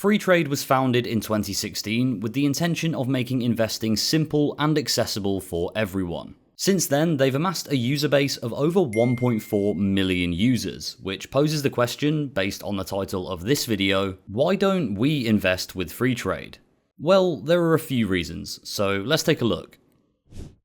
Freetrade was founded in 2016 with the intention of making investing simple and accessible for everyone. Since then, they've amassed a user base of over 1.4 million users, which poses the question, based on the title of this video, why don't we invest with Freetrade? Well, there are a few reasons, so let's take a look.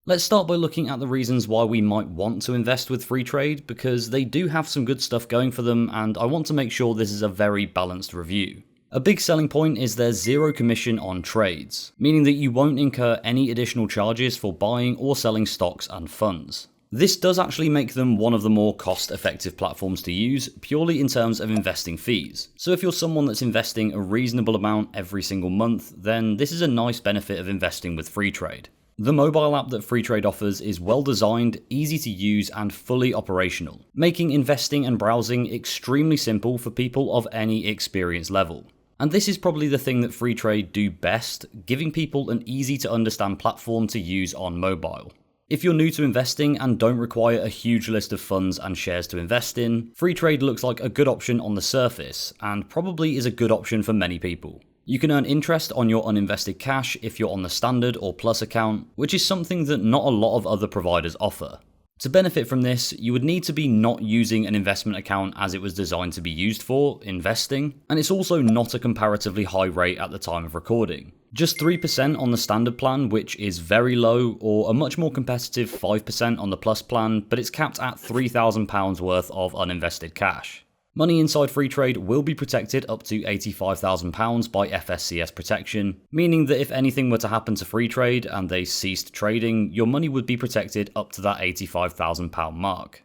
Let's start by looking at the reasons why we might want to invest with Freetrade, because they do have some good stuff going for them, and I want to make sure this is a very balanced review. A big selling point is their zero commission on trades, meaning that you won't incur any additional charges for buying or selling stocks and funds. This does actually make them one of the more cost-effective platforms to use, purely in terms of investing fees. So if you're someone that's investing a reasonable amount every single month, then this is a nice benefit of investing with Freetrade. The mobile app that Freetrade offers is well designed, easy to use, and fully operational, making investing and browsing extremely simple for people of any experience level. And this is probably the thing that Freetrade do best, giving people an easy to understand platform to use on mobile. If you're new to investing and don't require a huge list of funds and shares to invest in, Freetrade looks like a good option on the surface, and probably is a good option for many people. You can earn interest on your uninvested cash if you're on the standard or plus account, which is something that not a lot of other providers offer. To benefit from this, you would need to be not using an investment account as it was designed to be used for, investing, and it's also not a comparatively high rate at the time of recording. Just 3% on the standard plan, which is very low, or a much more competitive 5% on the plus plan, but it's capped at £3,000 worth of uninvested cash. Money inside Freetrade will be protected up to £85,000 by FSCS protection, meaning that if anything were to happen to Freetrade and they ceased trading, your money would be protected up to that £85,000 mark.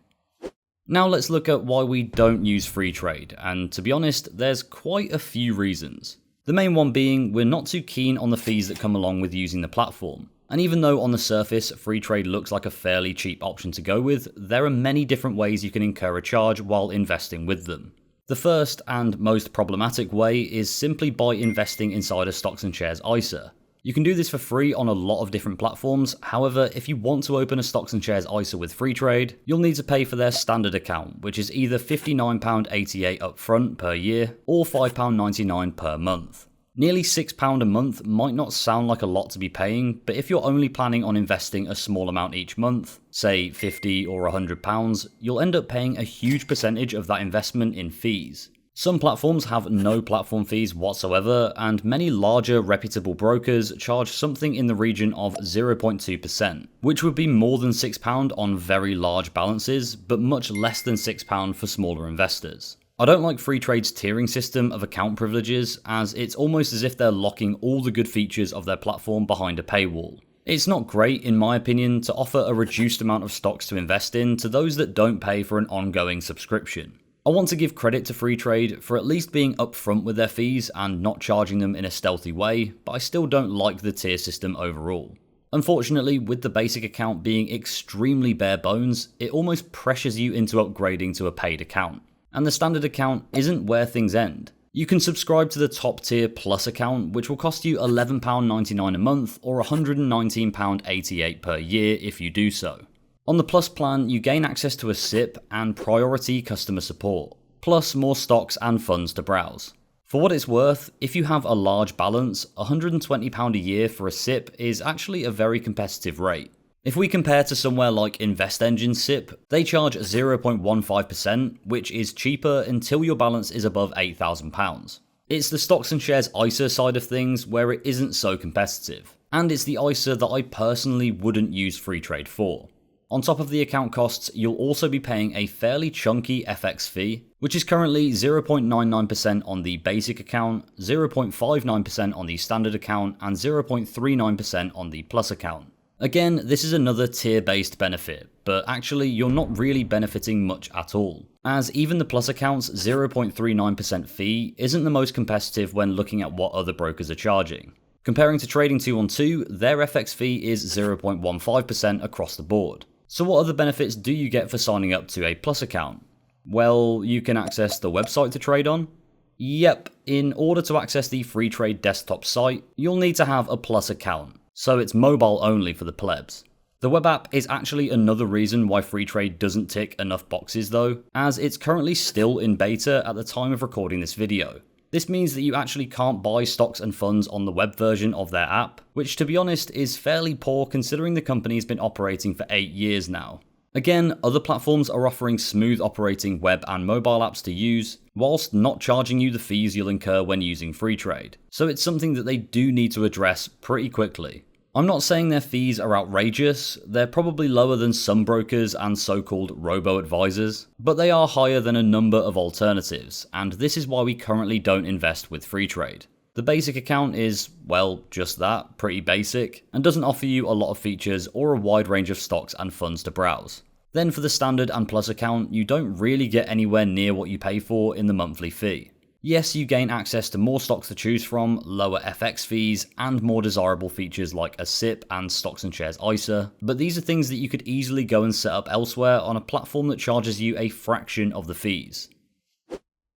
Now let's look at why we don't use Freetrade, and to be honest, there's quite a few reasons. The main one being we're not too keen on the fees that come along with using the platform. And even though on the surface Freetrade looks like a fairly cheap option to go with, there are many different ways you can incur a charge while investing with them. The first and most problematic way is simply by investing inside a stocks and shares ISA. You can do this for free on a lot of different platforms, however, if you want to open a stocks and shares ISA with Freetrade, you'll need to pay for their standard account, which is either £59.88 upfront per year or £5.99 per month. Nearly £6 a month might not sound like a lot to be paying, but if you're only planning on investing a small amount each month, say £50 or £100, you'll end up paying a huge percentage of that investment in fees. Some platforms have no platform fees whatsoever, and many larger reputable brokers charge something in the region of 0.2%, which would be more than £6 on very large balances, but much less than £6 for smaller investors. I don't like Freetrade's tiering system of account privileges, as it's almost as if they're locking all the good features of their platform behind a paywall. It's not great, in my opinion, to offer a reduced amount of stocks to invest in to those that don't pay for an ongoing subscription. I want to give credit to Freetrade for at least being upfront with their fees and not charging them in a stealthy way, but I still don't like the tier system overall. Unfortunately, with the basic account being extremely bare bones, it almost pressures you into upgrading to a paid account. And the standard account isn't where things end. You can subscribe to the top tier plus account, which will cost you £11.99 a month or £119.88 per year if you do so. On the plus plan, you gain access to a SIPP and priority customer support, plus more stocks and funds to browse. For what it's worth, if you have a large balance, £120 a year for a SIPP is actually a very competitive rate. If we compare to somewhere like InvestEngine's SIPP, they charge 0.15%, which is cheaper until your balance is above £8,000. It's the stocks and shares ISA side of things where it isn't so competitive, and it's the ISA that I personally wouldn't use Freetrade for. On top of the account costs, you'll also be paying a fairly chunky FX fee, which is currently 0.99% on the basic account, 0.59% on the standard account, and 0.39% on the plus account. Again, this is another tier-based benefit, but actually you're not really benefiting much at all, as even the plus account's 0.39% fee isn't the most competitive when looking at what other brokers are charging. Comparing to Trading 212, their FX fee is 0.15% across the board. So what other benefits do you get for signing up to a plus account? Well, you can access the website to trade on. Yep, in order to access the Freetrade desktop site, you'll need to have a plus account. So it's mobile only for the plebs. The web app is actually another reason why Freetrade doesn't tick enough boxes though, as it's currently still in beta at the time of recording this video. This means that you actually can't buy stocks and funds on the web version of their app, which to be honest is fairly poor considering the company's been operating for 8 years now. Again, other platforms are offering smooth operating web and mobile apps to use, whilst not charging you the fees you'll incur when using Freetrade, so it's something that they do need to address pretty quickly. I'm not saying their fees are outrageous, they're probably lower than some brokers and so-called robo-advisors, but they are higher than a number of alternatives, and this is why we currently don't invest with Freetrade. The basic account is, well, just that, pretty basic, and doesn't offer you a lot of features or a wide range of stocks and funds to browse. Then for the standard and plus account, you don't really get anywhere near what you pay for in the monthly fee. Yes, you gain access to more stocks to choose from, lower FX fees, and more desirable features like a SIPP and stocks and shares ISA, but these are things that you could easily go and set up elsewhere on a platform that charges you a fraction of the fees.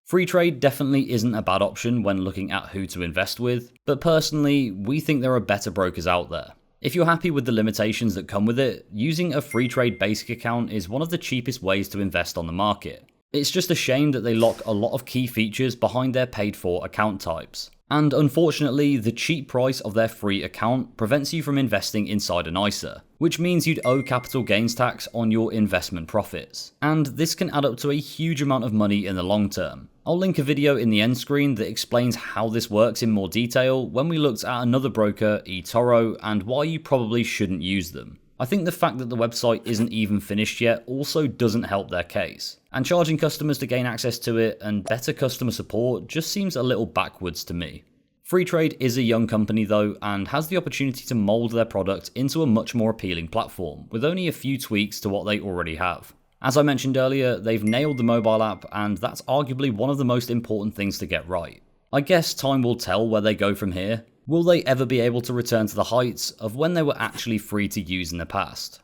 Freetrade definitely isn't a bad option when looking at who to invest with, but personally, we think there are better brokers out there. If you're happy with the limitations that come with it, using a Freetrade basic account is one of the cheapest ways to invest on the market. It's just a shame that they lock a lot of key features behind their paid for account types. And unfortunately, the cheap price of their free account prevents you from investing inside an ISA, which means you'd owe capital gains tax on your investment profits. And this can add up to a huge amount of money in the long term. I'll link a video in the end screen that explains how this works in more detail when we looked at another broker, eToro, and why you probably shouldn't use them. I think the fact that the website isn't even finished yet also doesn't help their case, and charging customers to gain access to it and better customer support just seems a little backwards to me. Freetrade is a young company though, and has the opportunity to mould their product into a much more appealing platform, with only a few tweaks to what they already have. As I mentioned earlier, they've nailed the mobile app, and that's arguably one of the most important things to get right. I guess time will tell where they go from here. Will they ever be able to return to the heights of when they were actually free to use in the past?